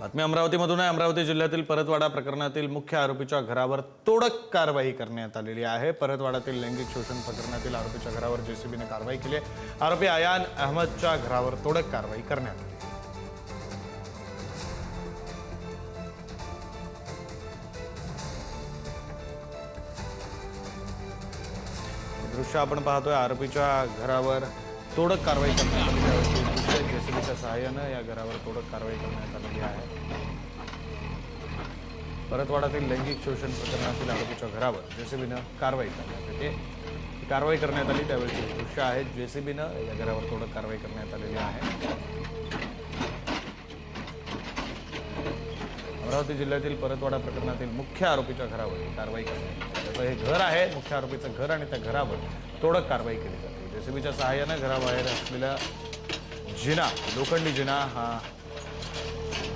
बातमी अमरावतीमधून आहे। अमरावती जिल्ह्यातील परतवाडा प्रकरणातील मुख्य आरोपीच्या घरावर तोडक कारवाई करण्यात आलेली आहे। परतवाडातील लैंगिक शोषण प्रकरणातील आरोपीच्या घरावर जेसीबीने कारवाई केली आहे। आरोपी अयान अहमदच्या घरावर तोडक कारवाई करण्यात आली। दृश्य आपण पाहतोय, आरोपीच्या घरावर तोडक कारवाई करण्यात आली आहे। जेसीबीच्या सहाय्याने या घरावर तोडक कारवाई करण्यात आलेली आहे। परतवाडातील लैंगिक शोषण प्रकरणातील आरोपीच्या घरावर जेसीबीने कारवाई करण्यात येते। कारवाई करण्यात आली त्यावेळी दृश्य आहे। जेसीबीने या घरावर तोडक कारवाई करण्यात आलेली आहे। अमरावती जिल्ह्यातील परतवाडा प्रकरणातील मुख्य आरोपीच्या घरावर कारवाई करण्यात आली। हे घर आहे मुख्य आरोपीचं घर आणि त्या घरावर तोडक कारवाई केली जाते। जेसीबीच्या सहाय्याने घराबाहेर असलेला जिना, लोखंडी जिना हा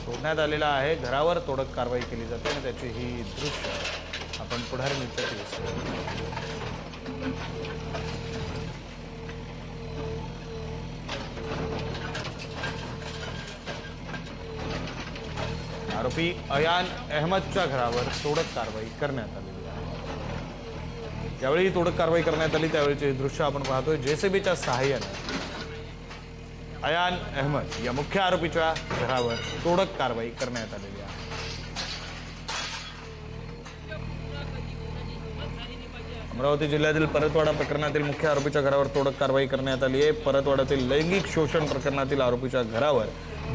तोडण्यात आलेला आहे। घरावर तोडक कारवाई केली जाते आणि त्याची ही दृश्य आपण पुढारी मिळतात दिसतो। आरोपी अयान अहमदच्या घरावर तोडक कारवाई करण्यात आलेली आहे। ज्यावेळी तोडक कारवाई करण्यात आली त्यावेळीचे दृश्य आपण पाहतोय। जेसीबीच्या सहाय्याने अयान अहमद या मुख्य आरोपीच्या घरावर तोडक कारवाई करण्यात आलेली आहे। अमरावती जिल्ह्यातील परतवाडा प्रकरणातील मुख्य आरोपीच्या घरावर तोडक कारवाई करण्यात आली आहे। परतवाड्यातील लैंगिक शोषण प्रकरणातील आरोपीच्या घरावर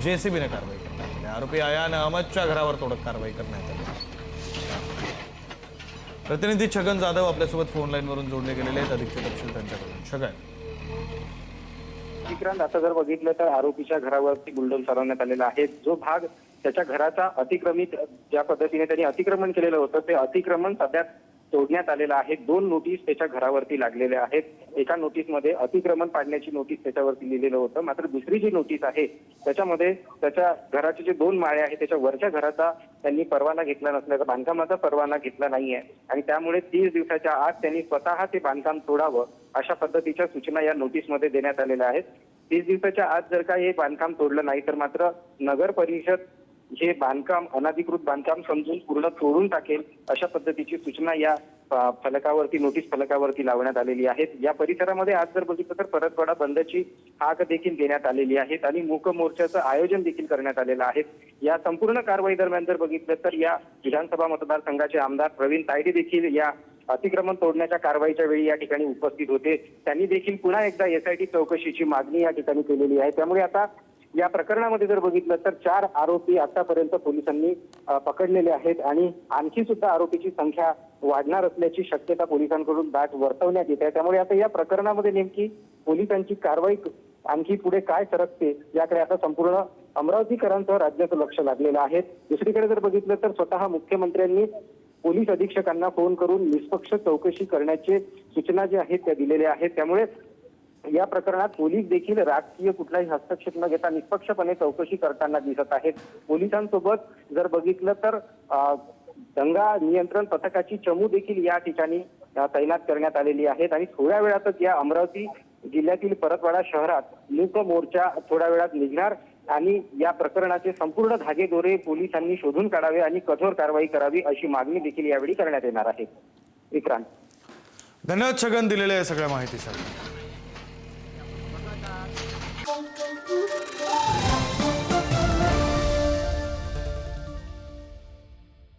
जेसीबीने कारवाई करण्यात आली। आरोपी अयान अहमदच्या घरावर तोडक कारवाई करण्यात आली। प्रतिनिधी छगन जाधव आपल्यासोबत फोन लाईनवरून जोडले गेलेले आहेत। अधिकचे तपशील त्यांच्याकडून। छगन, विक्रांत, आता जर बघितलं तर आरोपीच्या घरावरती बुलडोझर चालवण्यात आलेला आहे। जो भाग त्याच्या घराचा अतिक्रमित ज्या पद्धतीने त्यांनी अतिक्रमण केलेलं होतं ते अतिक्रमण सध्या तोडण्यात आलेलं आहे। 2 नोटीस त्याच्या घरावरती लागलेल्या आहेत। एका नोटीसमध्ये अतिक्रमण पाडण्याची नोटीस त्याच्यावरती लिहिलेलं होतं, मात्र दुसरी जी नोटीस आहे त्याच्यामध्ये त्याच्या घराचे जे 2 माळे आहेत त्याच्या वरच्या घराचा त्यांनी परवाना घेतला नसल्याचा, बांधकामाचा परवाना घेतला नाहीये आणि त्यामुळे 30 दिवसाच्या आत त्यांनी स्वतः ते बांधकाम तोडावं अशा पद्धतीच्या सूचना या नोटीसमध्ये देण्यात आलेल्या आहेत। 30 दिवसाच्या आत जर का हे बांधकाम तोडलं नाही तर मात्र नगर परिषद हे बांधकाम अनधिकृत बांधकाम समजून पूर्ण तोडून टाकेल अशा पद्धतीची सूचना या फलकावरती, नोटीस फलकावरती लावण्यात आलेली आहे। या परिसरामध्ये आज जर बघितलं तर परतवाडा बंदची हाक देखील देण्यात आलेली आहे आणि मूक मोर्चाचं आयोजन देखील करण्यात आलेलं आहे। या संपूर्ण कारवाई दरम्यान जर बघितलं तर या विधानसभा मतदारसंघाचे आमदार प्रवीण तायडे देखील या अतिक्रमण तोडण्याच्या कारवाईच्या वेळी या ठिकाणी उपस्थित होते। त्यांनी देखील पुन्हा एकदा एसआयटी चौकशीची मागणी या ठिकाणी केलेली आहे। त्यामुळे आता या प्रकरणामध्ये जर बघितलं तर 4 आरोपी आतापर्यंत पोलिसांनी पकडलेले आहेत आणि आणखी सुद्धा आरोपीची संख्या वाढणार असल्याची शक्यता पोलिसांकडून दाट वर्तवण्यात येत आहे। त्यामुळे आता या प्रकरणामध्ये नेमकी पोलिसांची कारवाई आणखी पुढे काय सरकते याकडे आता संपूर्ण अमरावतीकरांसह राज्याचं लक्ष लागलेलं आहे। दुसरीकडे जर बघितलं तर स्वतः मुख्यमंत्र्यांनी पोलीस अधीक्षकांना फोन करून निष्पक्ष चौकशी करण्याचे सूचना ज्या आहेत त्या दिलेल्या आहेत। त्यामुळे या प्रकरणात पोलीस देखील राजकीय कुठलाही हस्तक्षेप न घेता निष्पक्षपणे चौकशी करताना दिसत आहेत। पोलिसांसोबत जर बघितलं तर दंगा नियंत्रण पथकाची चमू देखील या ठिकाणी तैनात करण्यात आलेली आहेत आणि थोड्या वेळातच या अमरावती जिल्ह्यातील परतवाडा शहरात मूक मोर्चा थोड्या वेळात निघणार आणि या प्रकरणाचे संपूर्ण धागेदोरे पोलिसांनी शोधून काढावे आणि कठोर कारवाई करावी अशी मागणी देखील यावेळी करण्यात येणार आहे। विक्रांत, धन्यवाद छगन दिलेल्या सगळ्या माहितीसाठी।